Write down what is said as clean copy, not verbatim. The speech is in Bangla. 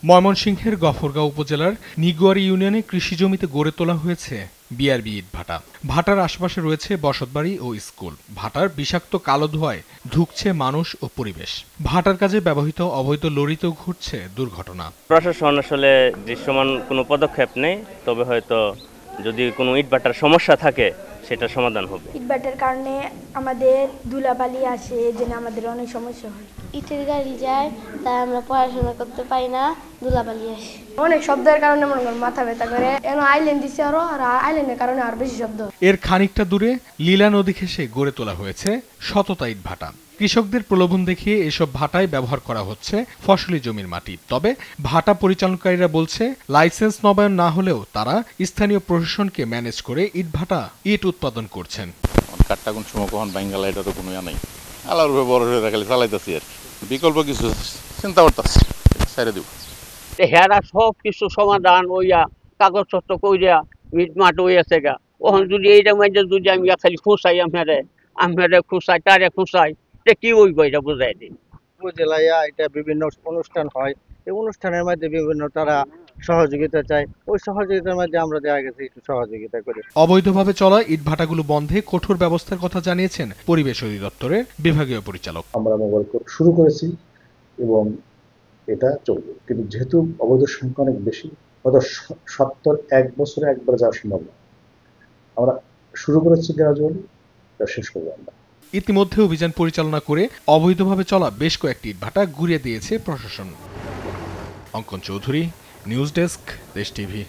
ময়মনসিংহের গফরগাঁও উপজেলার নিগুয়ারি ইউনিয়নে কৃষি জমিতে গড়ে তোলা হয়েছে বিআরবি ইটভাটা। ভাটার আশপাশে রয়েছে বসতবাড়ি ও স্কুল। ভাটার বিষাক্ত কালো ধোঁয়ায় ধুঁকছে মানুষ ও পরিবেশ। ভাটার কাজে ব্যবহৃত অবৈধ লরিতেও ঘটছে দুর্ঘটনা। প্রশাসন আসলে দৃশ্যমান কোনো পদক্ষেপ নেই, তবে হয়তো যদি কোনো ইটভাটার সমস্যা থাকে সেটা সমাধান হবে। ইটভাটার কারণে আমাদের ধুলাবালি আসে, যেন আমাদের অনেক সমস্যা হয়। ইটের গাড়ি যায়, তাই আমরা পড়াশোনা করতে পারি না, ধুলাবালি আসে। অনেক শব্দের কারণে মনে করেন মাথা ব্যথা করে। আইল্যান্ড দিচ্ছে আর আইল্যান্ডের কারণে আর বেশি শব্দ। এর খানিকটা দূরে লীলা নদী ঘেঁষে গড়ে তোলা হয়েছে শততা ইটভাটা। কৃষকদের প্রলোভন দেখিয়ে এসব ভাটায় ব্যবহার করা হচ্ছে ফসলি জমির মাটি। তবে ভাটা পরিচালনকারীরা বলছে, লাইসেন্স নবায়ন না হলেও তারা স্থানীয় প্রশাসনকে ম্যানেজ করে ইটভাটা ইট উৎপাদন করছেন। কাঠটা কোন সময় কখন বাঙ্গালা এটারও কোনো ইয়া নাই, আলার উপরে বড় হয়ে খালি চালাইতেছি আর বিকল্প কিছু চিন্তা করতেছি, ছেড়ে দিব। হেরা সব কিছু সমাধান ওইয়া কাগজপত্র কইরা মিট মাট হইয়াছে গা। ওখান যদি এইটা মাঝে যদি আমি খালি খুঁচাই আমি খুঁচাই তারে খুঁচাই, কি ওই এটা বুঝাই দিই। উপজেলায় এটা বিভিন্ন অনুষ্ঠান হয়, এই অনুষ্ঠানের মধ্যে বিভিন্ন তারা সহযোগিতা চায়, ওই সহযোগিতার মধ্যে আমরা দেখা গেছে একটু সহযোগিতা করি। অবৈধভাবে চলা ইটভাটাগুলো বন্ধে কঠোর ব্যবস্থার কথা জানিয়েছেন পরিবেশ অধিদপ্তরের বিভাগীয় পরিচালক। আমরা মোবাইল কোর্ট শুরু করেছি এবং এটা চলবে, কিন্তু যেহেতু অবৈধ সংখ্যা অনেক বেশি, হয়তো 71 বছরে একবার যাওয়া সম্ভব না। আমরা শুরু করেছি গ্রাজুয়ালি, শেষ করবো আমরা। ইতিমধ্যে অভিযান পরিচালনা করে অবৈধভাবে চলা বেশ কয়েকটি ইটভাটা ঘুরিয়ে দিয়েছে প্রশাসন। অঙ্কন চৌধুরী, নিউজ ডেস্ক, দেশ টিভি।